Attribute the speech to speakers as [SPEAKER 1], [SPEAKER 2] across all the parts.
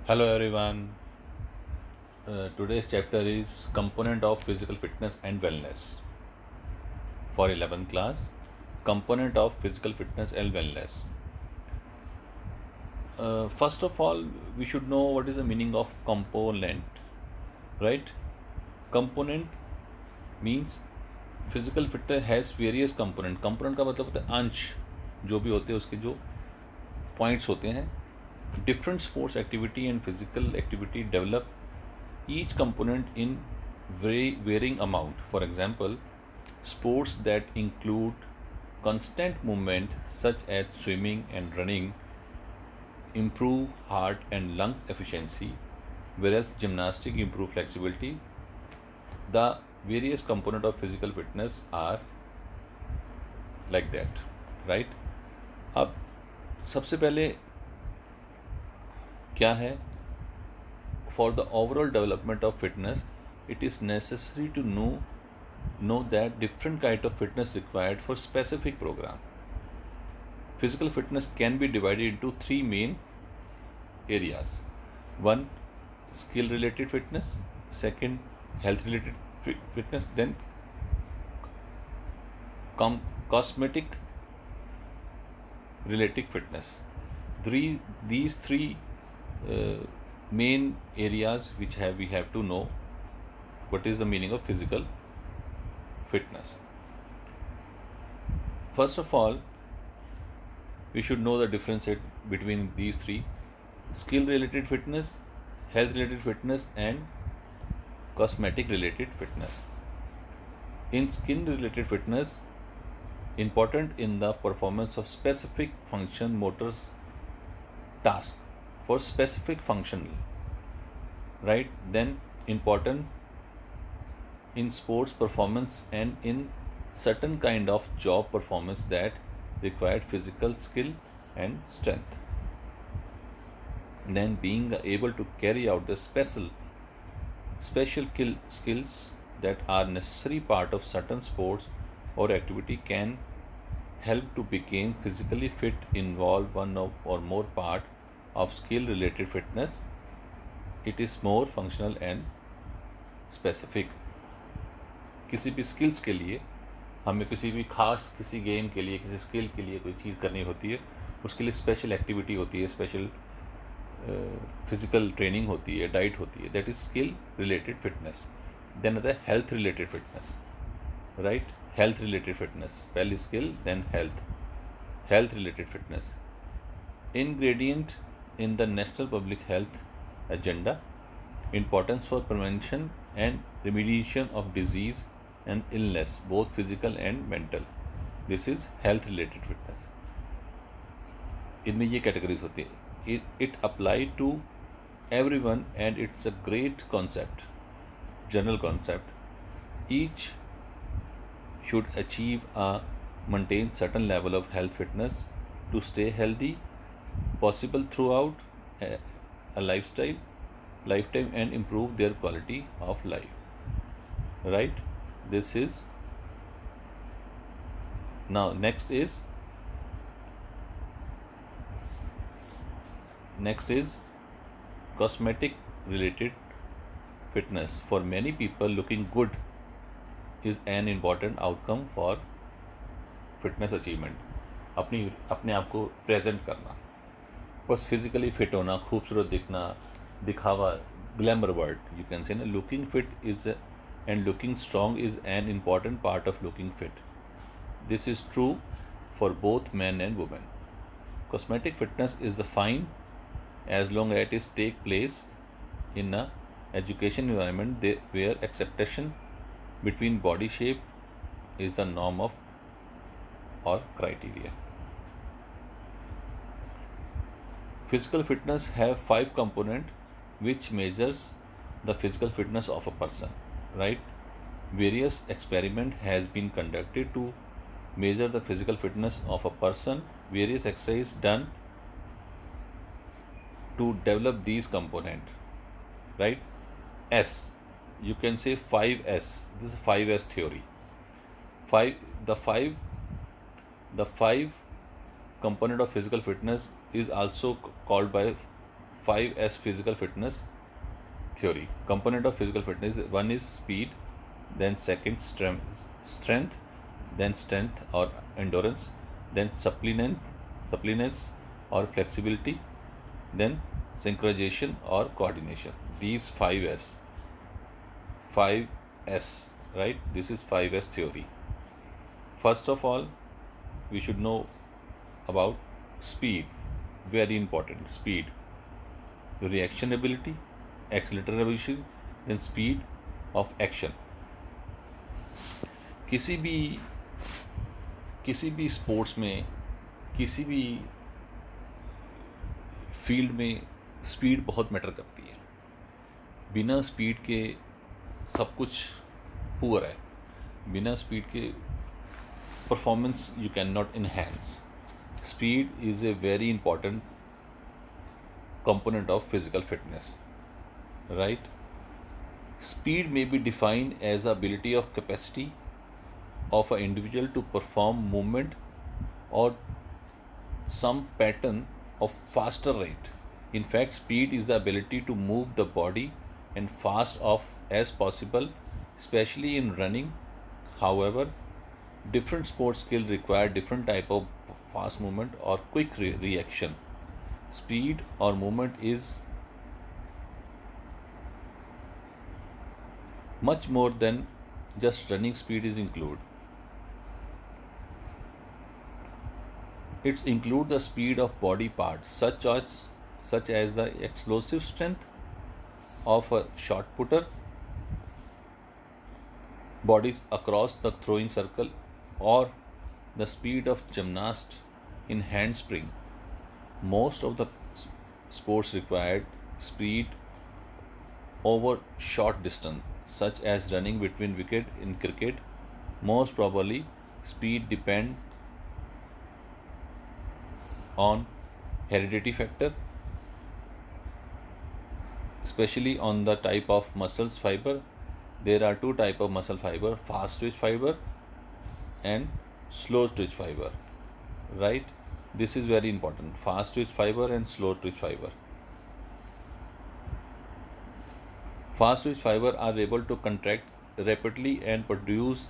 [SPEAKER 1] Hello everyone. Today's chapter is component of physical fitness and wellness for 11th class. Component of physical fitness and wellness. First of all, we should know what is the meaning of component, right? Component means physical fitness has various component. Component का मतलब होता है अंश, जो भी होते हैं उसके जो पॉइंट्स होते हैं. Different sports activity and physical activity develop each component in very varying amount. For example, sports that include constant movement, such as swimming and running, improve heart and lungs efficiency, whereas gymnastics improve flexibility. The various component of physical fitness are like that, right? अब सबसे पहले क्या है? For the overall development of fitness, it is necessary to know that different kind of fitness required for specific program. Physical fitness can be divided into three main areas. One, skill related fitness. Second, health related fitness. Then cosmetic related fitness. These three uh, main areas which we have to know what is the meaning of physical fitness. First of all, we should know the difference between these three: skill related fitness, health related fitness, and cosmetic related fitness. In skin related fitness, important in the performance of specific function motors task for specific function, right? Then important in sports performance and in certain kind of job performance that required physical skill and strength. Then being able to carry out the special skills that are necessary part of certain sports or activity can help to become physically fit. Involve one or more part of skill related fitness. It is more functional and specific. किसी भी skills के लिए हमें किसी भी खास किसी game के लिए किसी स्किल के लिए कोई चीज़ करनी होती है, उसके लिए स्पेशल एक्टिविटी होती है, स्पेशल फिजिकल ट्रेनिंग होती है, डाइट होती है. That is skill related fitness. Then आता है health related fitness, right? Health related fitness, पहली skill then health related fitness. ingredient in the national public health agenda, importance for prevention and remediation of disease and illness, both physical and mental. This is health related fitness. इनमें ये categories होती है. It apply to every one and it's a great concept, general concept. Each should achieve a maintain certain level of health fitness to stay healthy, possible throughout a lifetime and improve their quality of life, right? This is now next is cosmetic related fitness. For many people, looking good is an important outcome for fitness achievement. अपने आप को present करना, बस physically fit होना, खूबसूरत दिखना, दिखावा, glamour word you can say ना. Looking fit is and looking strong is an important part of looking fit. This is true for both man and women. Cosmetic fitness is the fine as long as it take place in a education environment where acceptation between body shape is the norm of or criteria. Physical fitness have 5 component which measures the physical fitness of a person, right? Various experiment has been conducted to measure the physical fitness of a person. Various exercise done to develop these component, right? S, you can say 5S. This is 5S theory. Five the five component of physical fitness is also called by 5S physical fitness theory. Component of physical fitness: one is speed, then second strength, then strength or endurance, then suppleness or flexibility, then synchronization or coordination. These 5S, right? This is 5S theory. First of all, we should know about speed. Very important. Speed, reaction ability, acceleration, then speed of action. किसी भी किसी भी sports में, किसी भी field में speed बहुत matter करती है. बिना स्पीड के सब कुछ पुअर है. बिना स्पीड के performance you can not enhance. Speed is a very important component of physical fitness, right? Speed may be defined as the ability of capacity of an individual to perform movement or some pattern of faster rate. In fact, speed is the ability to move the body and fast off as possible, especially in running. However, different sports skills require different type of fast movement or quick reaction. Speed or movement is much more than just running. Speed is include. It include the speed of body parts such as the explosive strength of a shot putter, bodies across the throwing circle, or the speed of gymnast in handspring. Most of the sports required speed over short distance, such as running between wicket in cricket. Most probably, speed depend on heredity factor, especially on the type of muscles fiber. There are two type of muscle fiber: fast twitch fiber and slow twitch fiber, right? This is very important: fast twitch fiber and slow twitch fiber. Fast twitch fiber are able to contract rapidly and produce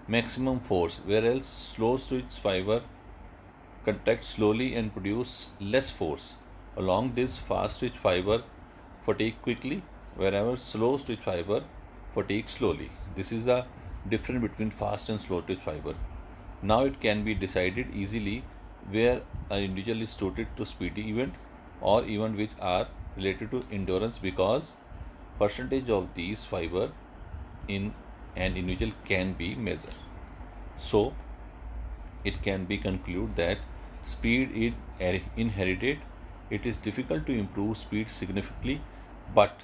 [SPEAKER 1] maximum force, whereas slow twitch fiber contract slowly and produce less force. Along this, fast twitch fiber fatigue quickly, whereas slow twitch fiber fatigue slowly. This is the difference between fast and slow twitch fiber. Now it can be decided easily where an individual is suited to speedy event or event which are related to endurance, because percentage of these fiber in an individual can be measured. So it can be concluded that speed is inherited. It is difficult to improve speed significantly, but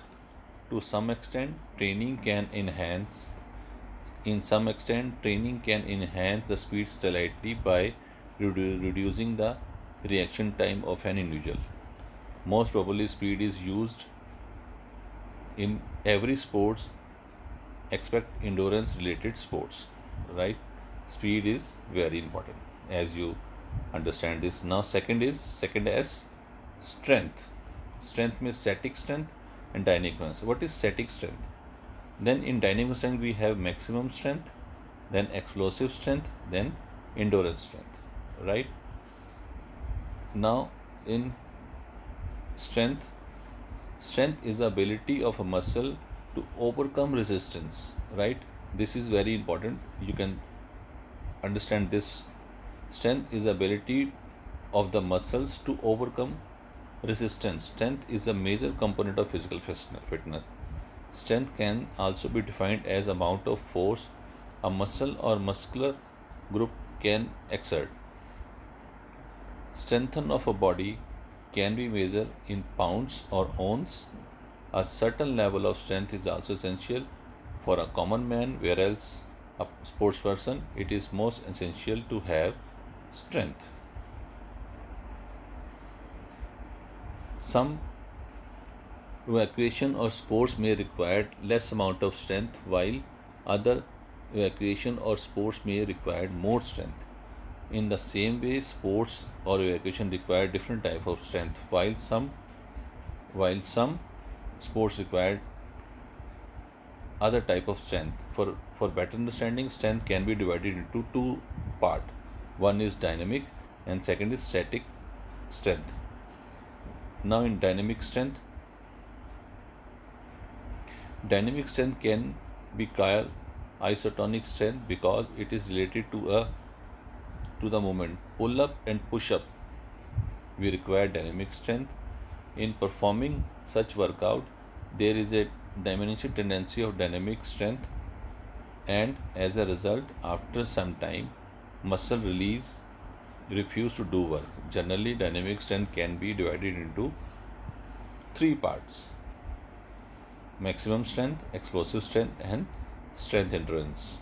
[SPEAKER 1] to some extent training can enhance the speed slightly by reducing the reaction time of an individual. Most probably speed is used in every sports except endurance related sports, right? Speed is very important, as you understand this. Now second S, strength. Strength means static strength and dynamic strength. What is static strength? Then in dynamic strength we have maximum strength, then explosive strength, then endurance strength, right? Now in strength is the ability of a muscle to overcome resistance, right? This is very important. You can understand this. Strength is the ability of the muscles to overcome resistance. Strength is a major component of physical fitness. Strength can also be defined as amount of force a muscle or muscular group can exert. Strength of a body can be measured in pounds or ounces. A certain level of strength is also essential for a common man, whereas a sports person it is most essential to have strength. Some evacuation or sports may require less amount of strength, while other evacuation or sports may require more strength. In the same way, sports or evacuation require different type of strength. While some while some sports require other type of strength. For better understanding, strength can be divided into two part. One is dynamic and second is static strength. Now in dynamic strength can be called isotonic strength because it is related to the movement. Pull up and push up, we require dynamic strength. In performing such workout, there is a diminution tendency of dynamic strength, and as a result, after some time, muscle release refuse to do work. Generally, dynamic strength can be divided into three parts: maximum strength, explosive strength, and strength endurance.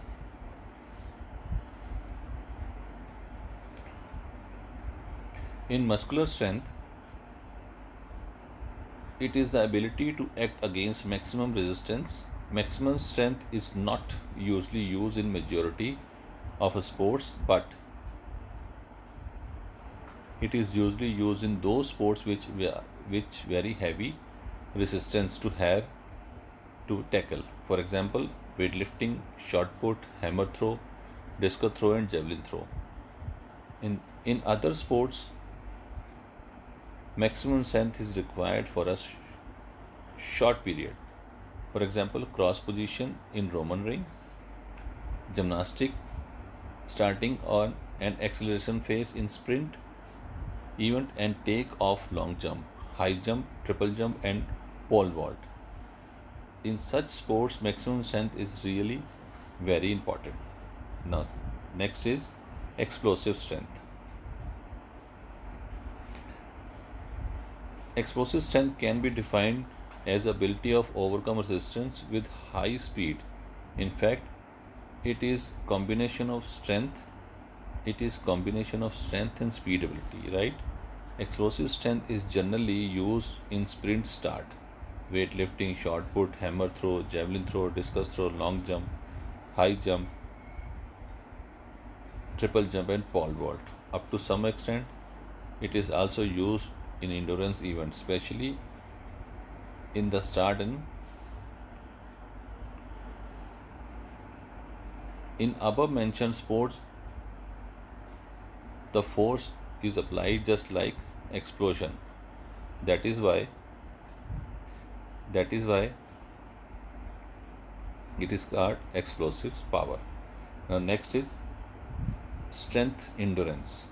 [SPEAKER 1] In muscular strength, it is the ability to act against maximum resistance. Maximum strength is not usually used in majority of sports, but it is usually used in those sports which very heavy resistance to have to tackle. For example, weightlifting, shot put, hammer throw, disco throw, and javelin throw. In other sports, maximum strength is required for a short period. For example, cross position in Roman ring, gymnastic starting on an acceleration phase in sprint event, and take off long jump, high jump, triple jump, and pole vault. In such sports, maximum strength is really very important. Now, next is explosive strength. Explosive strength can be defined as ability of overcome resistance with high speed. In fact, it is combination of strength. It is combination of strength and speed ability, right? Explosive strength is generally used in sprint start, weightlifting, shot put, hammer throw, javelin throw, discus throw, long jump, high jump, triple jump, and pole vault. Up to some extent, it is also used in endurance events, especially in the start and in above mentioned sports, the force is applied just like explosion. That is why that is why it is called explosive power. Now next is strength endurance.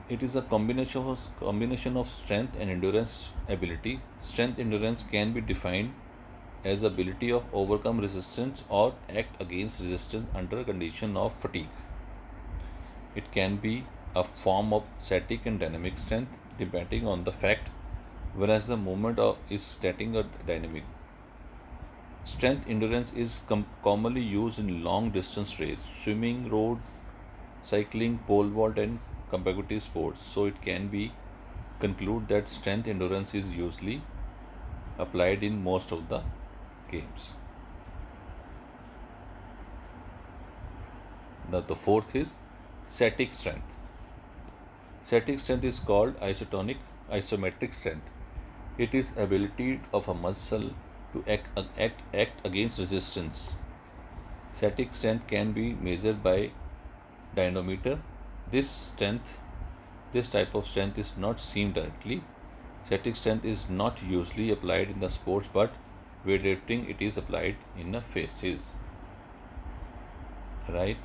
[SPEAKER 1] It is a combination of strength and endurance ability. Strength endurance can be defined as ability of overcome resistance or act against resistance under a condition of fatigue. It can be a form of static and dynamic strength depending on the fact, whereas the movement is static or dynamic. Strength endurance is commonly used in long distance race, swimming, road, cycling, pole vault, and competitive sports. So it can be conclude that strength endurance is usually applied in most of the games. Now the fourth is static strength. Static strength is called isometric strength. It is ability of a muscle to act against resistance. Static strength can be measured by dynamometer. This type of strength is not seen directly. Static strength is not usually applied in the sports, but weightlifting it is applied in the phases. Right?